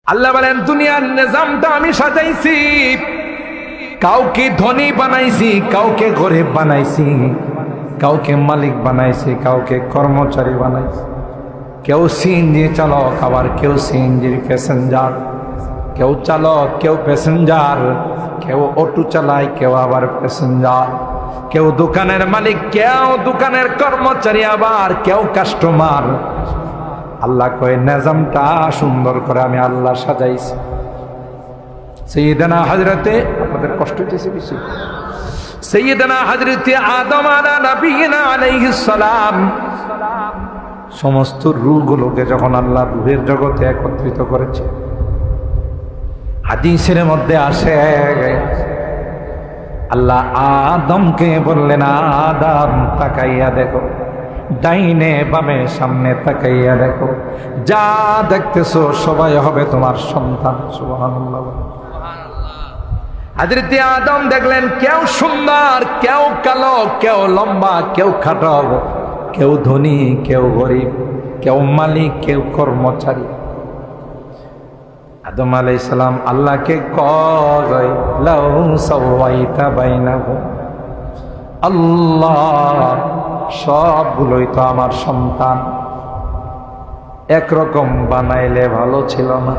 আল্লাহ বলেন দুনিয়ার নিজামটা আমি সাজাইছি, কাউকে ধনী বানাইছি, কাউকে গরিব বানাইছি, কাউকে মালিক বানাইছি, কাউকে কর্মচারী বানাইছি। কেউ সিএনজি চালক, আবার কেউ সিএনজির প্যাসেঞ্জার, কেউ চালক, কেউ প্যাসেঞ্জার, কেউ অটো চালায়, কেউ আবার প্যাসেঞ্জার, কেউ দোকানের মালিক, কেউ দোকানের কর্মচারী, আবার কেউ কাস্টমার। আল্লাহ কয় নিজামটা সুন্দর করে আমি আল্লাহ সাজাইছি। সাইয়েদনা হযরতে, আপনাদের কষ্ট হইতেছে বেশি, সাইয়েদনা হযরতে আদম আলা নবিয়িনা আলাইহিস সালাম সমস্ত রূহগুলোকে যখন আল্লাহ রূহের জগতে একত্রিত করেছে, হাদিসের মধ্যে আসে আল্লাহ আদমকে বললেন, আদম তাকাইয়া দেখো, ডাইনে বামে সামনে তাকাইয়া দেখো, যা দেখতেছো সবাই হবে তোমার সন্তান। সুবহানাল্লাহ। হযরত আদম দেখলেন কেউ সুন্দর, কেউ কালো, কেউ লম্বা, কেউ খাটো, কেউ ধনী, কেউ গরিব, কেউ মালিক, কেউ কর্মচারী। আদম আলাইহিস সালাম আল্লাহকে কয়, লাউ সাওয়াইতা বাইনাহুম, আল্লাহ সবগুলোই তো আমার সন্তান, একরকম বানাইলে ভালো ছিল না?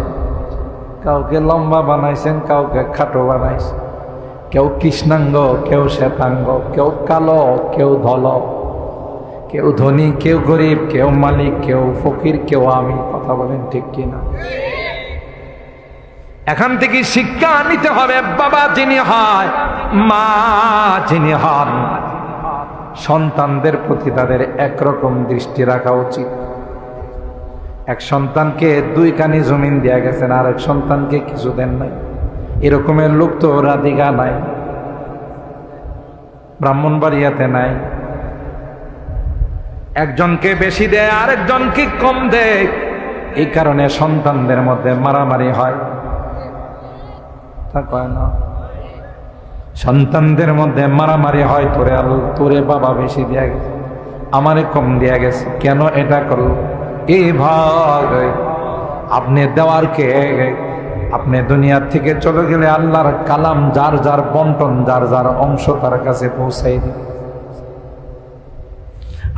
কাউকে লম্বা বানাইছেন, কাউকে খাটো বানাইছেন, কেউ কৃষ্ণাঙ্গ, কেউ শ্বেতাঙ্গ, কেউ কালো, কেউ ধল, কেউ ধনী, কেউ গরিব, কেউ মালিক, কেউ ফকির, কেউ আমি। কথা বলেন ঠিক কিনা? এখান থেকে শিক্ষা নিতে হবে, বাবা যিনি হয়, মা যিনি হন, সন্তানদের প্রতি তাদের একরকম দৃষ্টি রাখা উচিত। এক সন্তানকে 2 কানি জমিন দেয়া গেছেন, আর এক সন্তানকে কিছু দেন নাই। এরকমের লোক তো রাধিকা নাই, ব্রাহ্মণবাড়িয়াতে নাই। একজনকে বেশি দেয়, আরেকজনকে কম দেয়। এই কারণে সন্তানদের মধ্যে মারামারি হয়, তা কয় না? সন্তানদের মধ্যে মারামারি হয়, তোরে বাবা বেশি দেয়া গেছে, আমারে কম দেয়া গেছে, কেন এটা করলো? এই ভাগ আপনি দেওয়ার কে? আপনি দুনিয়ার থেকে চলে গেলে আল্লাহর কালাম যার যার বন্টন, যার যার অংশ তার কাছে পৌঁছাই দিন।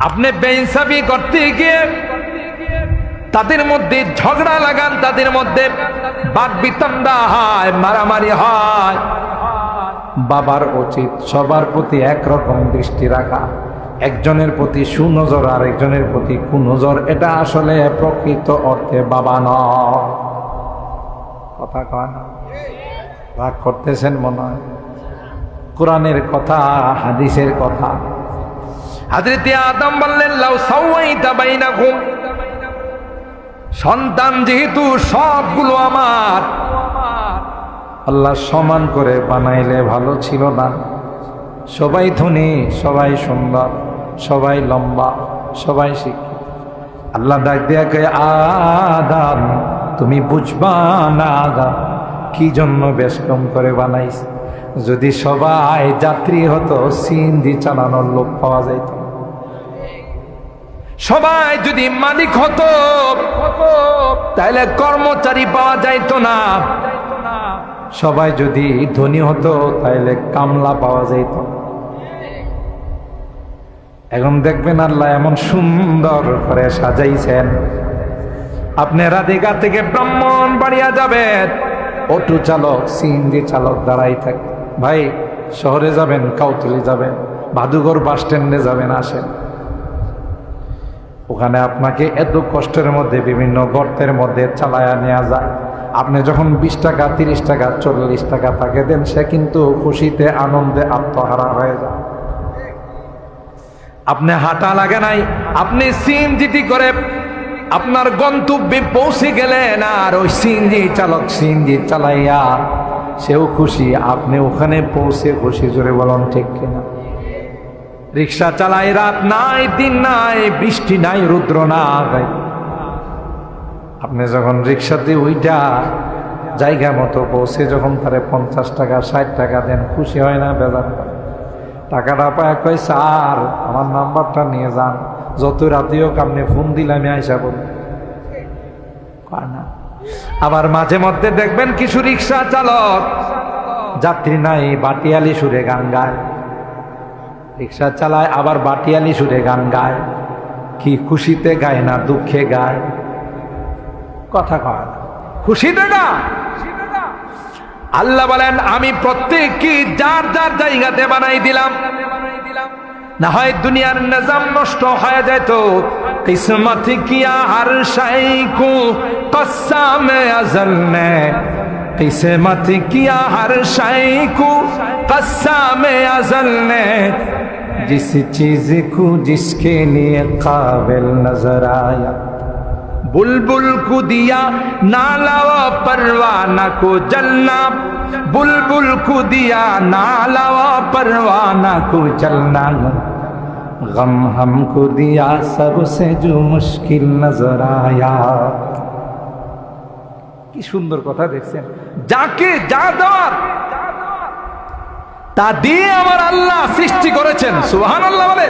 আপনি বেইনসাফি করতে গিয়ে তাদের মধ্যে ঝগড়া লাগান, তাদের মধ্যে বাকবিতণ্ডা হয়, মারামারি হয়। বাবার উচিত সবার প্রতি একরকম দৃষ্টি রাখা, একজনের প্রতি সুনজর আর একজনের প্রতি কুনজর। এটা আসলে প্রকৃত অর্থে বাবা নয়। কথা কয় না? রাগ করতেছেন মনে হয়? কোরআনের কথা, হাদিসের কথা। হযরত আদম বললেন, লাউ সাওয়াইতা বাইনাকুম, সন্তান যেহেতু সবগুলো আমার, আল্লাহ সমান করে বানাইলে ভালো ছিল না? সবাই ধনী, সবাই সুন্দর, সবাই লম্বা, সবাই শিক্ষিত। আল্লাহ ডাক দিয়া কয়, আদম তুমি বুঝবা না আদম কি জন্য বেশ কম করে বানাইছে? যদি সবাই যাত্রী হতো, সিএনজি চালানোর লোক পাওয়া যাইত। সবাই যদি মালিক হতো, তাহলে কর্মচারী পাওয়া যাইত না। সবাই যদি ধনী হতো, তাহলে কামলা পাওয়া যাইত। এখন দেখবেন আল্লাহ এমন সুন্দর করে সাজাইছেন, আপনি রাধিকা থেকে ব্রাহ্মণবাড়িয়া যাবেন, অটো চালক, সিএনজি চালক দাঁড়াই থাকে। ভাই শহরে যাবেন, কাউতলি যাবেন, ভাদুঘর বাস স্ট্যান্ডে যাবেন, আসেন। ওখানে আপনাকে এত কষ্টের মধ্যে বিভিন্ন গর্তের মধ্যে চালায়া নেওয়া যায়। আপনি যখন 20 টাকা, 30 টাকা, 40 টাকা তাকে দেন, সে কিন্তু খুশিতে আনন্দে আত্মহারা হয়ে যায়। আপনি হাঁটা লাগে নাই, আপনি সিএনজি করে আপনার গন্তব্যে পৌঁছে গেলেন, আর ওই সিএনজি চালক সিএনজি চালাইয়া সেও খুশি, আপনি ওখানে পৌঁছে খুশি। জোরে বলুন ঠিক কিনা? রিক্সা চালাই, রাত নাই, দিন নাই, বৃষ্টি নাই, রুদ্র নাই, আপনি যখন রিক্সাতে ওইটা জায়গা মতো পৌঁছে যখন তারে 50 টাকা 60 টাকা দেন, খুশি হয় না? বেজার হয়। টাকাটা পায় কয়, স্যার আমার নাম্বারটা নিয়ে যান, যত রাতেও আপনি ফোন দিলে আমি আইসা বলি। না আবার মাঝে মধ্যে দেখবেন কিছু রিক্সা চালক যাত্রী নাই বাটিয়ালি সুরে গান গায়, রিক্সা চালায় আবার বাটিয়ালি সুরে গান গায়। কি খুশিতে গায় না দুঃখে গায়? কথা কয় খুশিতে গায়। আল্লাহ বলেন আমি প্রত্যেককে যার যার জায়গাতে বানাই দিলাম, না হয় দুনিয়ার নিজাম নষ্ট হয়ে যেত। কিসমত কিয়া হর শাই কো কসাম আজল নে, किस्मत किया हर शाय को कस्साम अज़ल ने, जिस चीज को जिसके लिए काबिल नजर आया। बुलबुल को दिया नाला व परवाना को जलना, बुलबुल को दिया नाला व परवाना को जलना, गम हमको दिया सबसे जो मुश्किल नजर आया। কি সুন্দর কথা দেখছেন, যাকে যা দেওয়ার তা দিয়ে আমার আল্লাহ সৃষ্টি করেছেন। সুবহানাল্লাহ বলে।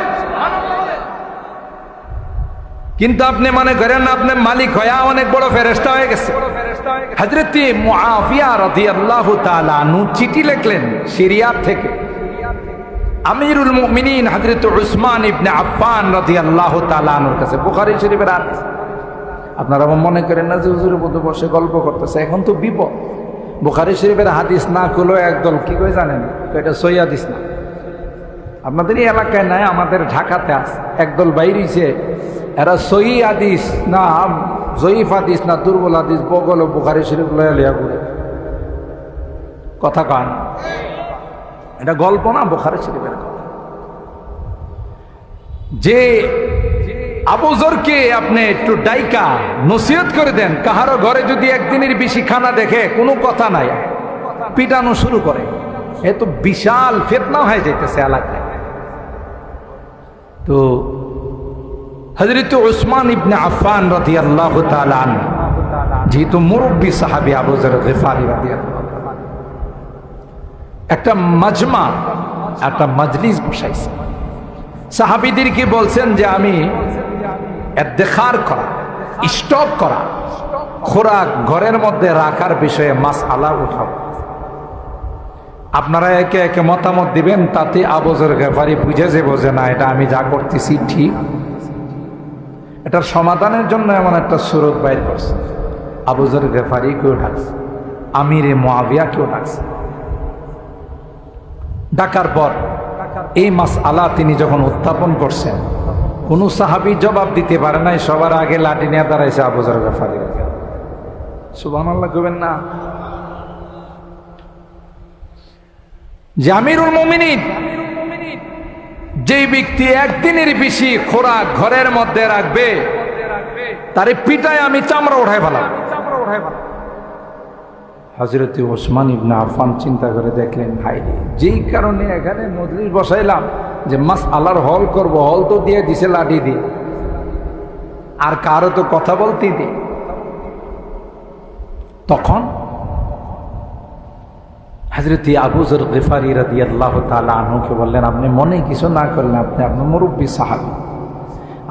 কিন্তু আপনি মনে করেন আপনি মালিক হয়ে অনেক বড় ফেরেশতা হয়ে গেছে। হযরত মুআফিয়া রাদিয়াল্লাহু তাআলা আনহু চিঠি লিখলেন সিরিয়া থেকে আমিরুল মুমিনিন হযরত উসমান ইবনে আফফান রাদিয়াল্লাহু তাআলা আনহুর কাছে। বুখারী শরীফের হাদিস। আপনারা মনে করেন না যে হুজুরের মধ্যে বসে গল্প করতেছে, এখন তো বিপদ। বুখারী শরীফের হাদিস না খুলো একদল কি করে জানেন, এটা সহিহ হাদিস না। আপনাদের এই এলাকায় নাই, আমাদের ঢাকাতে আছে একদল বাইরেছে, এরা সহিহ হাদিস না জয়ীফ হাদিস না দুর্বল হাদিস বগল বুখারী শরীফ লয়া লিয়া ঘুরে। কথা কান, এটা গল্প না, বুখারী শরীফের কথা। যে আবু যরকে আপনি একটু ডাইকা নসিহত করে দেন, কাহারো ঘরে যদি একদিনের বেশি খানা দেখে কোনো কথা নাই, পিটানো শুরু করে, এ তো বিশাল ফিতনা হয়ে যাইতেছে এলাকায়। তো হযরত উসমান ইবনে আফফান রাদিয়াল্লাহু তাআলা আনহু যেহেতু মুরব্বী সাহাবী আবু যর গিফারি রাদিয়াল্লাহু তাআলা, একটা মাজমা একটা মজলিস বসাইছে। সাহাবীদেরকে বলছেন যে আমি ইদ্তেখার করা, স্টক করা, খোরাক ঘরের মধ্যে রাখার বিষয়ে মাসআলা উঠাও। আপনারা একে একে মতামত দিবেন, তাতে আবু যর গিফারি বুঝে যাবে যে না এটা আমি যা করতেছি ঠিক। এটার সমাধানের জন্য এমন একটা সুরত বাইর করছে। আবু যর গিফারি কেউ ডাকছে, আমিরে মুআবিয়া কেউ ডাকছে। ডাকার পর এই মাসআলা তিনি যখন উত্থাপন করছেন, কোন সাহাবী জবাব দিতে পারে নাই। সবার আগে লাঠি নিয়ে দাঁড়াইছে আবু যর গিফারি। সুবহানাল্লাহ কইবেন না? যে আমিরুল মুমিনিন, যেই ব্যক্তি একদিনের বেশি খোরাক ঘরের মধ্যে রাখবে তারে পিটায় আমি চামড়া উঠাই ফেলাম। হযরত উসমান ইবনে আফফান চিন্তা করে দেখলেন, ভাই যেই কারণে এখানে মজলিস বসাইলাম যে মাসআলার হল করব, হল তো দিয়ে দিছে লাঠি দিয়ে, আর কারো তো কথা বলতেই দিই। তখন হযরত আবু যর গিফারি রাদিয়াল্লাহু তাআলা আনহুকে বললেন, আপনি মনে কিছু না করলেন, আপনি আপনার মুরব্বী সাহাবী,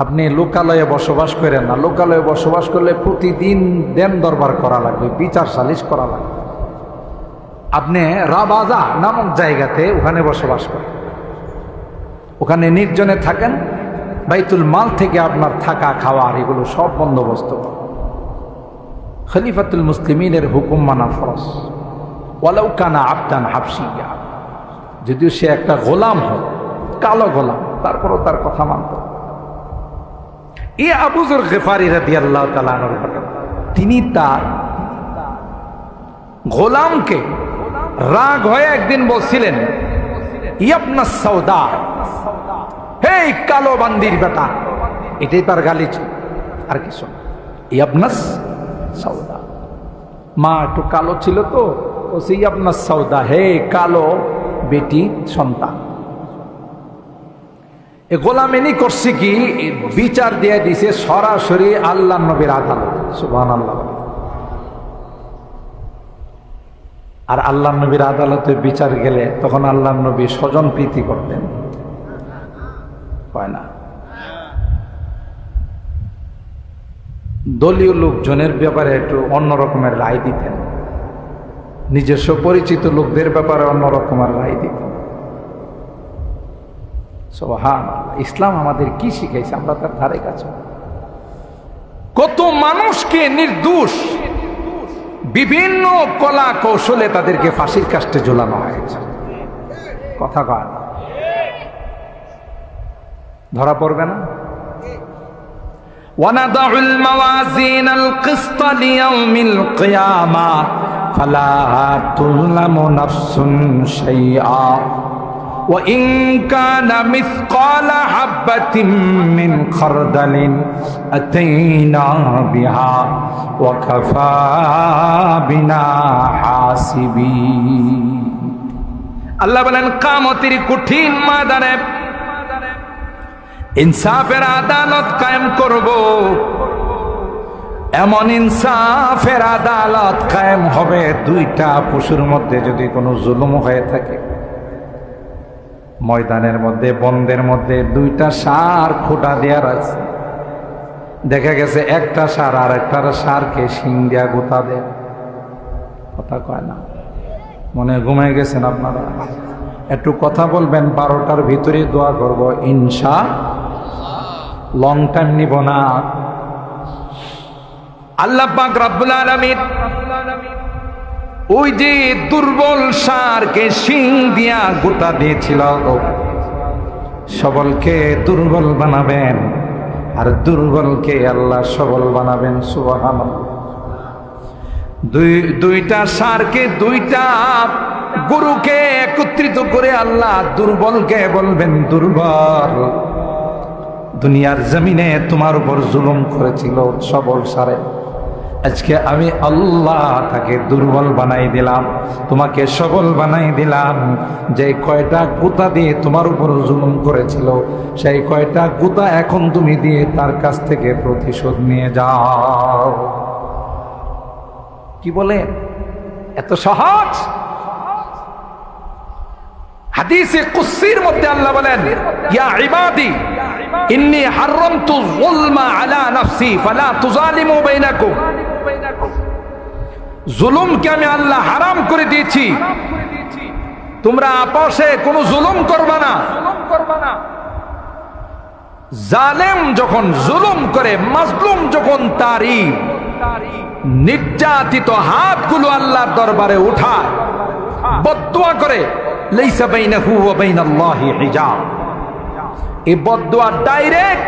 আপনি লোকালয়ে বসবাস করেন না। লোকালয়ে বসবাস করলে প্রতিদিন দেন দরবার করা লাগবে, বিচার সালিশ করা লাগবে। আপনি রাবাজা নামক জায়গাতে ওখানে বসবাস করেন, ওখানে নির্জনে থাকেন, বাইতুল মাল থেকে আপনার থাকা খাওয়ার এগুলো সব বন্দোবস্ত করেন। খলিফাতুল মুসলিমিনের হুকুম মানা ফরজ, ওয়ালাউ কানা আবদান হাবশিয়া, যদিও সে একটা গোলাম হয়, কালো গোলাম, তারপরও তার কথা মানত। এই আবু যর গিফারি রাদিয়াল্লাহু তাআলা আনহু তিনি তার গোলামকে রাগ হয়ে একদিন বলছিলেন, ইয়াবনাস সাউদা, হে কালো বান্দির বেটা। এটাই তার গালি ছিল, আর কিছু না। ইয়াবনাস সাউদা, মা একটু কালো ছিল তো, ও সেই ইয়াবনাস সাউদা, হে কালো বেটি সন্তান। এ গোলামেনি করছে কি, বিচার দিয়ে দিছে সরাসরি আল্লাহ নবীর আদালত। সুবহানাল্লাহ। আর আল্লাহ নবীর আদালতে বিচার গেলে তখন আল্লাহ নবী স্বজন প্রীতি করতেন, হয় না? দলীয় লোকজনের ব্যাপারে একটু অন্য রকমের রায় দিতেন, নিজস্ব পরিচিত লোকদের ব্যাপারে অন্য রকমের রায় দিতেন। সুবহানাল্লাহ, ইসলাম আমাদের কি শিখাইছে আমরা তার ধারে কাছে। কত মানুষকে নির্দোষ বিভিন্ন কলা কৌশলে তাদেরকে ফাঁসির কাস্টে ঝোলানো হয়েছে। কথা কয় না, ধরা পড়বে না? وَنَضَعُ الْمَوَازِينَ الْقِسْطَ لِيَوْمِ الْقِيَامَةِ فَلَا تُظْلَمُ نَفْسٌ شَيْئًا وَإِنْ كَانَ مِثْقَالَ حَبَّةٍ مِّنْ خَرْدَلٍ أَتَيْنَا بِهَا وَكَفَى بِنَا حَاسِبِينَ। আল্লাহ বলেন কিয়ামতের কঠিন ময়দানে ইনসাফের আদালত কায়েম করব। এমন ইনসাফের আদালত কায়েম হবে, দুইটা পশুর মধ্যে যদি কোনো জুলুম হয়ে থাকে, ময়দানের মধ্যে বন্দের মধ্যে দুইটা ষাঁড় খোঁটা দেওয়ার আছে, দেখা গেছে একটা ষাঁড় আর একটা ষাঁড়কে শিং দিয়া গোতা দেয়। কথা কয় না, মনে ঘুমায় গেছেন আপনারা? একটু কথা বলবেন, 12টার ভিতরে দোয়া করব ইনশা, লং টাইম নিব না। আল্লাহ পাক রব্বুল আলামিন ওই যে দুর্বল ষাঁড়কে শিং দিয়া গোতা দিয়েছিল, সবলকে দুর্বল বানাবেন আর দুর্বলকে আল্লাহ সবল বানাবেন। সুবহানাল্লাহ। দুইটা ষাঁড়কে, দুইটা গরুকে একত্রিত করে আল্লাহ দুর্বলকে বলবেন, দুর্বল, দুনিয়ার জমিনে তোমার উপর জুলুম করেছিল সবল ষাঁড়ে, আজকে আমি আল্লাহ তাকে দুর্বল বানাই দিলাম, তোমাকে সবল বানাই দিলাম। যে কয়টা গুতা দিয়ে তোমার উপর জুলুম করেছিল, সেই কয়টা গুতা এখন তুমি দিয়ে তার কাছ থেকে প্রতিশোধ নিয়ে যাও। কি বলে? এত সহজ? হাদিসে কুদসির মধ্যে আল্লাহ বলেন, ইয়া ইবাদি ইন্নী হারামতু যুলমা আলা নাফসি ফালা তুযালিমু বাইনাকুম। জুলুমকে আমি আল্লাহ হারাম করে দিয়েছি, তোমরা আপসে কোনো জুলুম করবা না। জালেম যখন জুলুম করে, মাজলুম যখন তারই নির্যাতিত হাতগুলো আল্লাহর দরবারে উঠায়, বদদুয়া করে, লাইসা বাইনাহু ওয়া বাইনাল্লাহি হিজাব, এই বদদুয়া ডাইরেক্ট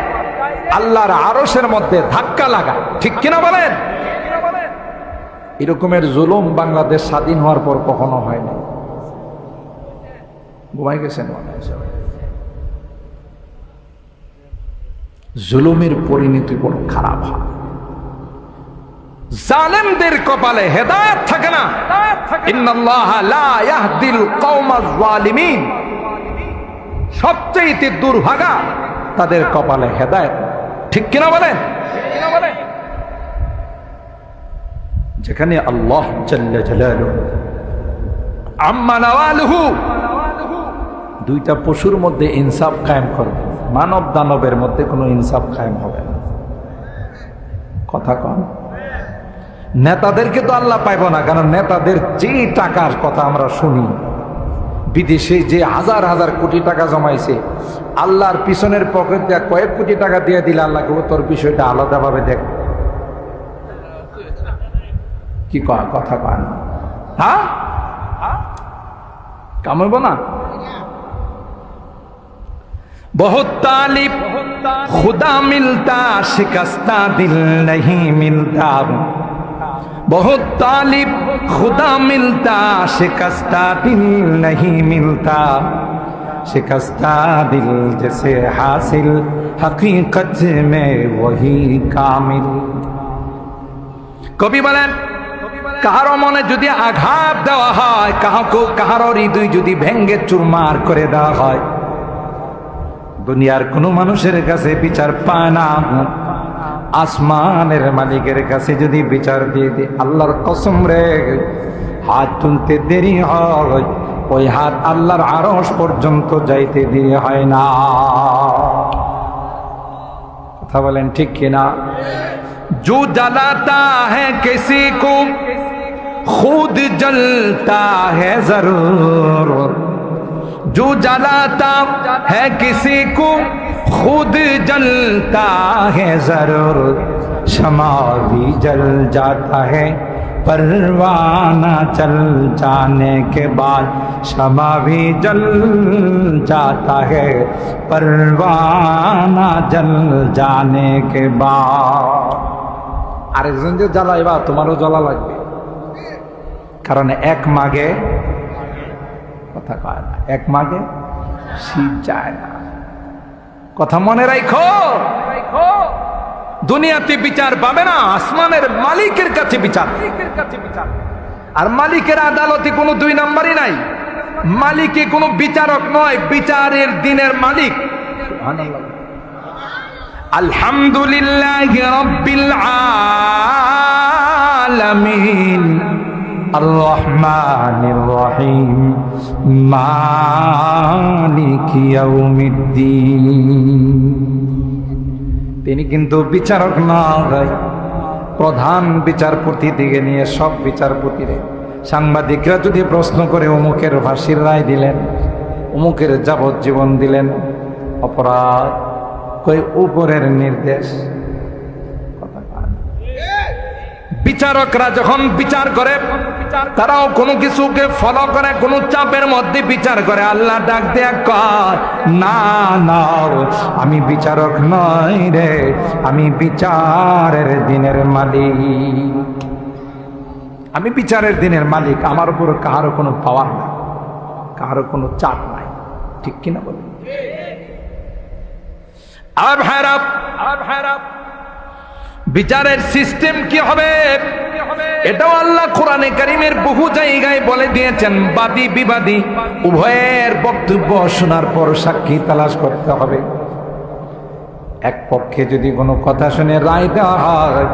আল্লাহর আরশের মধ্যে ধাক্কা লাগায়। ঠিক কিনা বলেন? এরকমের জুলুম বাংলাদেশ স্বাধীন হওয়ার পর কখনো হয় না। ঘুমাই গেছেন? জুলুমের পরিণতি বড় খারাপ হয়। জালেমদের কপালে হেদায়েত থাকে না। ইন্নাল্লাহা লা ইয়াহদিল কওমাজ যালিমিন, সবচেয়ে দুর্ভাগা তাদের কপালে হেদায়েত। ঠিক কিনা বলেন? যেখানে আল্লাহ জাল্লা জালালুহু আম্মা নাওয়ালুহু, দুইটা পশুর মধ্যে ইনসাফ কায়েম করবে, মানব দানবের মধ্যে কোনো ইনসাফ কায়েম হবে না। কথা কন। নেতাদেরকে তো আল্লাহ পাইব না, কারণ নেতাদের যে টাকার কথা আমরা শুনি, বিদেশে যে হাজার হাজার কোটি টাকা জমাইছে, আল্লাহর পিছনের পকেট দিয়ে কয়েক কোটি টাকা দিয়ে দিলে আল্লাহকে তোর বিষয়টা আলাদাভাবে দেখ। কি কথা কয় না? হ্যাঁ, কামাইব না। বহুত তালিব খুদা মিলতা, শিকস্তা দিল नहीं मिलता, बहुत तालिब खुदा मिलता, शिकस्ता दिल नहीं मिलता, शिकस्ता दिल जैसे हासिल हकीकत में वही कामिल। কবি বলেন, কাহারো মনে যদি আঘাত দেওয়া হয়, কাহারো হৃদয় যদি ভেঙ্গে চুরমার করে দেওয়া হয়, দুনিয়ার কোনো মানুষের কাছে বিচার পায় না, আসমানের মালিকের কাছে যদি বিচার দিয়ে দিই, আল্লাহর কসম রে, হাত তুলতে দেরি হয়, ওই হাত আল্লাহর আরশ পর্যন্ত যাইতে দেরি হয় না। কথা বলেন ঠিক কিনা? जो जलाता है किसी को खुद जलता है जरूर, जो जलाता है किसी को खुद जलता है जरूर, शमा भी जल जाता है परवाना जल जाने के बाद, शमा भी जल जाता है परवाना जल जाने के बाद। আরেকজন যে জ্বালাইবা তোমারও জ্বালা লাগবে, কারণ এক মাগে কথা কয় না, এক মাগে শীত যায় না। কথা মনে রাখো, দুনিয়াতে বিচার পাবে না, আসমানের মালিকের কাছে বিচার। আর মালিকের আদালতে কোনো দুই নাম্বারই নাই। মালিকে কোনো বিচারক নয়, বিচারের দিনের মালিক। আলহামদুলিল্লাহ রাব্বিল আলামিন আর রহমানির রহিম মালিকি ইয়াউমিদ্দিন। তিনি কিন্তু বিচারক নয়, প্রধান বিচারপতি দিকে নিয়ে সব বিচারপতিরে। সাংবাদিকরা যদি প্রশ্ন করে অমুকের ফাঁসির রায় দিলেন, অমুকের যাবজ্জীবন দিলেন, অপরাধ কই উপরের নির্দেশ। বিচারকরা যখন বিচার করে তারাও কোনো কিছুকে ফলো করে, কোনো চাপের মধ্যে বিচার করে। আল্লাহ ডাক দেয়া কর, না না আমি বিচারক নই রে, আমি বিচারের দিনের মালিক, আমি বিচারের দিনের মালিক। আমার উপর কারো কোনো পাওয়ার নাই, কারো কোনো চাপ নাই, ঠিক কিনা বলে? আর ভাইরা বিচারের সিস্টেম কি হবে এটাও আল্লাহ কোরআনে কারীমের বহু জায়গায় বলে দিয়েছেন। বাদী বিবাদী উভয়ের বক্তব্য শোনার পর সাক্ষী তালাশ করতে হবে। এক পক্ষে যদি কোনো কথা শুনে রায় দেওয়া হয়,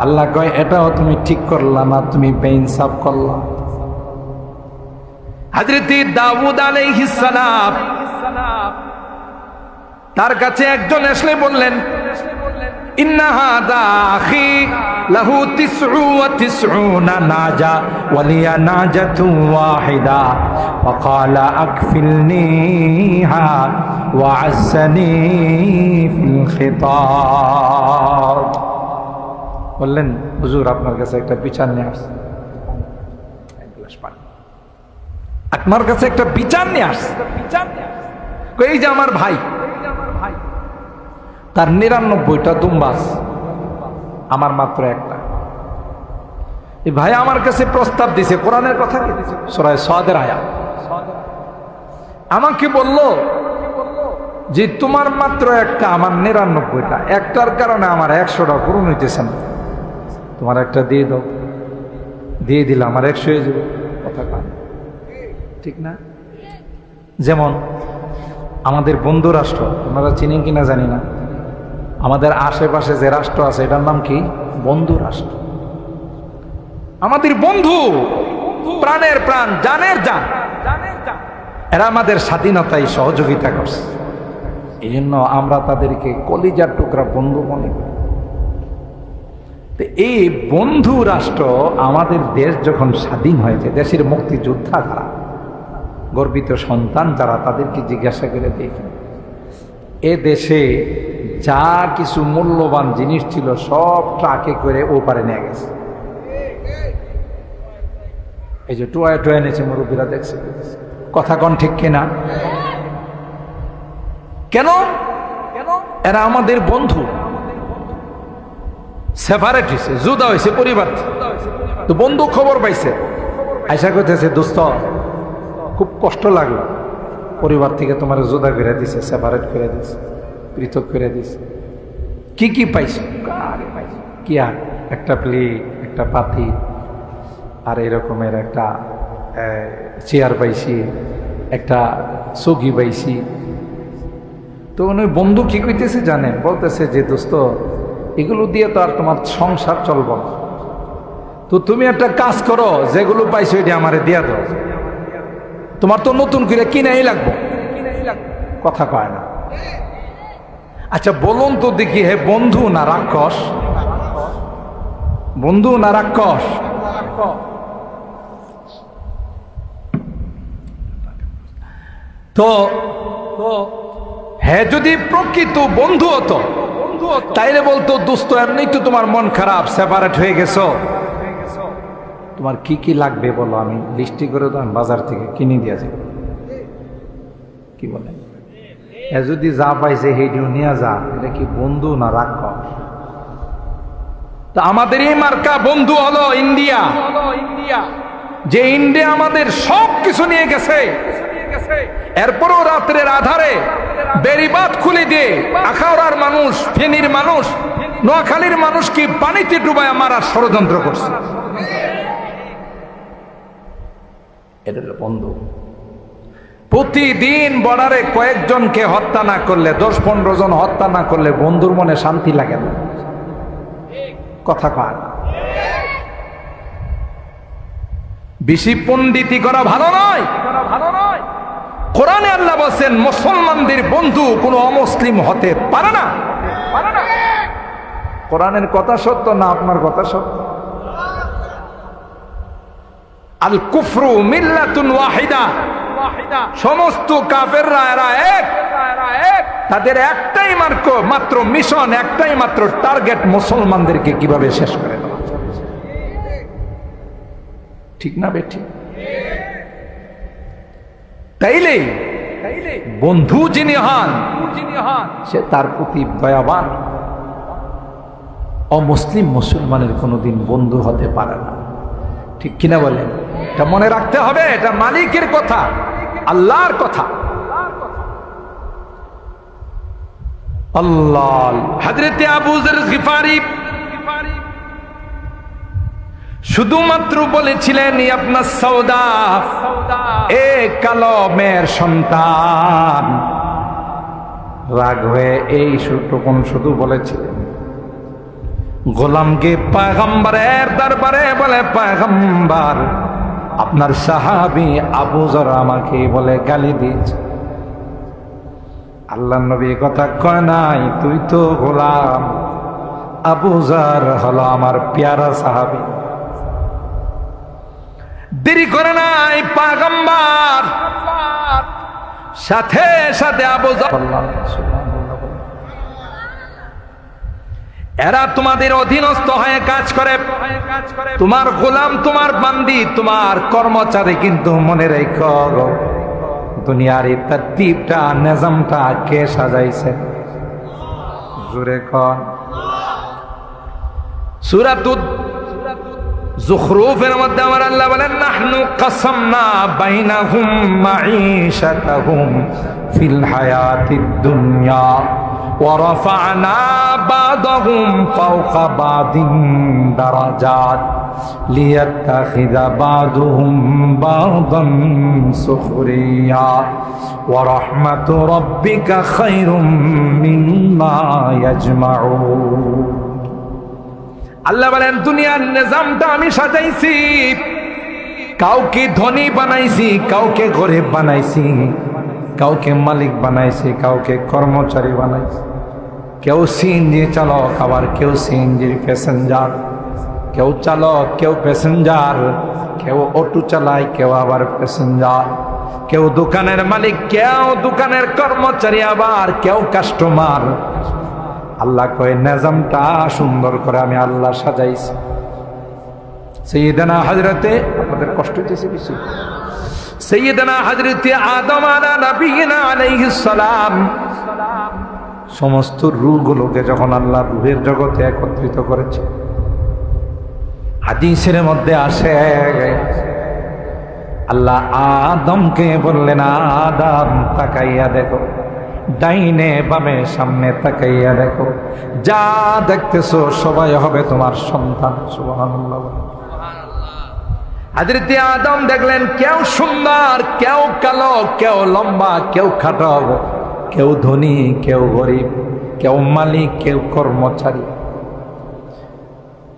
আল্লাহ কয় এটাও তুমি ঠিক করলা না, তুমি বেইনসাফ করলা। হযরত দাউদ আলাইহিস সালাম, তার কাছে একজন এসে বললেন, ইন্না হাযা আখি লাহু 99 নাজা ওয়া লিয়া নাজাতুন ওয়াহিদা ফাকালা আকফিলনিহা ওয়া আযানি ফিল খিতাব। বললেন, হুজুর আপনার কাছে একটা বিচার নিয়ে আসছে, এক গ্লাস পানি, আপনার কাছে একটা বিচার নিয়ে আসছে। এই যে আমার ভাই, তার 99টা দুম্বাস, আমার মাত্র একটা। এই ভাই আমার কাছে প্রস্তাব দিছে, কোরআনের কথা কি দিছে, সূরা সাদের আয়াত। আমাকে বলল যে তোমার মাত্র একটা, আমার 99টা, একটার কারণে আমার 100টা পূরণ হইতেছে না, তোমার একটা দিয়ে দাও। দিয়ে দিলে আমার 100 হয়ে যাবে। কথা কয় ঠিক না? যেমন আমাদের বন্ধু রাষ্ট্র, আপনারা চিনেন কিনা জানি না, আমাদের আশেপাশে যে রাষ্ট্র আছে এটার নাম কি? বন্ধু রাষ্ট্র। আমাদের বন্ধু, প্রাণের প্রাণ, জানের জান, এরা আমাদের স্বাধীনতায় সহযোগিতা করছে। এই জন্য আমরা তাদেরকে কলিজার টুকরা বন্ধু মনে করি। এই বন্ধু রাষ্ট্র আমাদের দেশ যখন স্বাধীন হয়েছে, দেশের মুক্তিযোদ্ধা যারা, গর্বিত সন্তান যারা, তাদেরকে জিজ্ঞাসা করে দেখি এ দেশে যা কিছু মূল্যবান জিনিস ছিল সব ট্রাকে করে ওপারে নিয়ে গেছে। এই যে টোয়া টোয়া এনেছে, মুরব্বীরা দেখছে। কথা কন ঠিক কিনা? কেন? এরা আমাদের বন্ধু। সেপারেট হয়েছে, জুদা হয়েছে পরিবার, তো বন্ধু খবর পাইছে, আয়সা করতেছে, দোস্ত খুব কষ্ট লাগলো, পরিবার থেকে তোমার জুদা করে দিছে, সেপারেট করে দিছে, পৃথক করে দিছে। কি কি পাইছো? কি আর একটা প্লেট, একটা পাতি, আর এরকমের একটা চেয়ার পাইছি, একটা চৌকি পাইছি। তো উনি বন্ধু কি কইতেছে জানেন? বলতেছে যে দোস্ত এগুলো দিয়ে তো আর তোমার সংসার চলব না, তো তুমি একটা কাজ করো, যেগুলো পাইছো এটা আমারে দিয়া দাও, তোমার তো নতুন করে কিনাই লাগবো। কথা কয় না। আচ্ছা বলুন তো দেখি, হে বন্ধু না রাক্ষস? বন্ধু না রাক্ষস? তো হ্যাঁ, যদি প্রকৃত বন্ধু হতো তাইলে বলতো দোস্ত এমনি তো তোমার মন খারাপ, সেপারেট হয়ে গেছো, তোমার কি কি লাগবে বলো, আমি লিস্টি করে দাও, বাজার থেকে কিনে দিয়ে যাবো। কি বলে? এ যদি যা পাইছে হেডিও নিয়ে যা, এটা কি বন্ধু না রাক্ষস? তো আমাদের এই মার্কা বন্ধু হলো ইন্ডিয়া, যে ইন্ডিয়া আমাদের সব কিছু নিয়ে গেছে। এরপরও রাত্রের আধারে বেড়িবাঁধ খুলে দিয়ে আখাউড়ার মানুষ, ফেনীর মানুষ, নোয়াখালীর মানুষ কি পানিতে ডুবায় মারার ষড়যন্ত্র করছে। এটা হলো বন্ধু। প্রতিদিন বর্ডারে কয়েকজনকে হত্যা না করলে, 10-15 জন হত্যা না করলে বন্ধুর মনে শান্তি লাগে না। কথা কয় না। বেশি পণ্ডিতি করা ভালো নয়। কোরআনে আল্লাহ বলেন মুসলমানদের বন্ধু কোনো অমুসলিম হতে পারে না। কোরআনের কথা সত্য না আপনার কথা সত্য? আল কুফরু মিল্লাতুন ওয়াহিদা, সমস্ত কাফেররা এরা এক, তাদের একটাই মাত্র মিশন, একটাই মাত্র টার্গেট, মুসলমানদেরকে কিভাবে শেষ করে দেওয়া। ঠিক না বেঠি? তাইলে বন্ধু যিনি হন সে তার প্রতি দয়াবান। অমুসলিম মুসলমানের কোনোদিন বন্ধু হতে পারে না। ঠিক কিনা বলেন? এটা মনে রাখতে হবে। এটা মালিকের কথা, আল্লাহর কথা। আল্লাহ হযরতে আবু যর গিফারি শুধুমাত্র বলেছিলেন আপনার সৌদা, এ কালো মেয়ের সন্তান। রাগ হয়ে এই টুকুন শুধু বলেছিলেন। গোলামকে পয়গম্বরের দরবারে বলে, পয়গম্বর আপনার সাহাবী আবু যর আমাকে বলে গালি দিয়েছে। আল্লাহ নবী কথা কয় নাই, তুই তো গোলাম, আবু যর হলো আমার প্যারা সাহাবী। দেরি করে নাই পয়গম্বর সাথে সাথে আবু যর, এরা তোমাদের অধীনস্থ হয়ে কাজ করে, তোমার গোলাম, তোমার বান্দি, তোমার কর্মচারী। কিন্তু মনে রেখো দুনিয়ার এই তরতিবটা, নিজামটা কে সাজাইছে? জোরে কোন? সূরাতুল যুখরুফের মধ্যে আমার আল্লাহ বলেন, নাহনু কাসামনা বাইনাহুম মাঈশাতাহুম ফিল হায়াতিদ দুনিয়া ওয়া রাফা'না বা'দাহুম ফাওকা বা'দিন দারাজাত লিয়াত্তাখিযা বা'দুহুম বা'দান সুখরিয়া ওয়া রাহমাতু রাব্বিকা খায়রুম মিম্মা ইয়াজমাউন। আল্লাহ বলেন দুনিয়ার নিজামটা আমি সাজাইছি, কাউকে ধনী বানাইছি, কাউকে গরিব বানাইছি, কাউকে মালিক বানাইছি, কাউকে কর্মচারী বানাইছি। কেউ সিএনজি চালক, আবার কেউ সিএনজির প্যাসেঞ্জার, কেউ চালক, কেউ প্যাসেঞ্জার, কেউ অটো চালায়, কেউ আবার প্যাসেঞ্জার, কেউ দোকানের মালিক, কেউ দোকানের কর্মচারী, আবার কেউ কাস্টমার। আল্লাহ কয় নিজামটা সুন্দর করে আমি আল্লাহ সাজাইছি। সাইয়েদনা হযরতে, আপনাদের কষ্ট হইতেছে কিছু? সাইয়েদনা হযরতে আদম নবিয়িনা আলাইহিস সালাম সমস্ত রূহগুলোকে যখন আল্লাহ রূহের জগতে একত্রিত করেছে, হাদিসের মধ্যে আসে আল্লাহ আদমকে বললেন, আদম তাকাইয়া দেখো, ডাইনে বামে সামনে তাকাইয়া দেখো, যা দেখতেছো সবাই হবে তোমার সন্তান। সুবহানাল্লাহ। হযরতে আদম দেখলেন কেউ সুন্দর, কেউ কালো, কেউ লম্বা, কেউ খাটো, কেউ ধনী, কেউ গরিব, কেউ মালিক, কেউ কর্মচারী।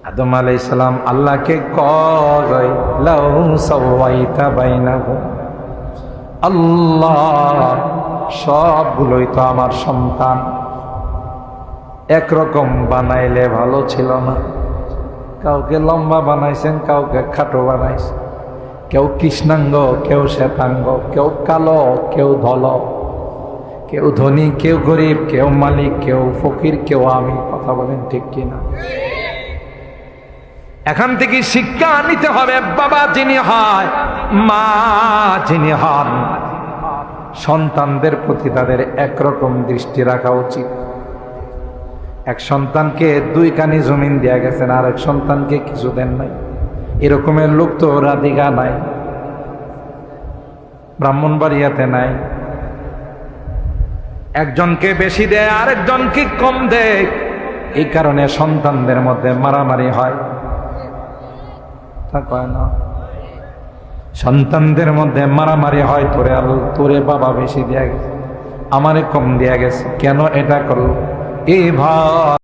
আদম আলাইহিস সালাম আল্লাহকে কয়, লাউ সাওয়াইতা বাইনাহুম, আল্লাহ সবগুলোই তো আমার সন্তান, একরকম বানাইলে ভালো ছিল না? কাউকে লম্বা বানাইছেন, কাউকে খাটো বানাইছেন, কেউ কৃষ্ণাঙ্গ, কেউ শ্বেতাঙ্গ, কেউ কালো, কেউ ধল, কেউ ধনী, কেউ গরিব, কেউ মালিক, কেউ ফকির, কেউ আমি। কথা বলেন ঠিক কিনা? এখান থেকে শিক্ষা নিতে হবে, বাবা যিনি হয়, মা যিনি হন, সন্তানদের প্রতি তাদের একরকম দৃষ্টি রাখা উচিত। এক সন্তানকে 2 কানি জমিন দেয়া গেছেন, আর এক সন্তানকে কিছু দেন নাই। এরকমের লোক তো রাধিকা নাই, ব্রাহ্মণবাড়িয়াতে নাই। একজনকে বেশি দেয়, আরেকজনকে কম দেয়। এই কারণে সন্তানদের মধ্যে মারামারি হয়, তা কয় না? সন্তানদের মধ্যে মারামারি হয়, তোরে বাবা বেশি দেয়া গেছে, আমারে কম দেয়া গেছে, কেন এটা করলো? এই ভাই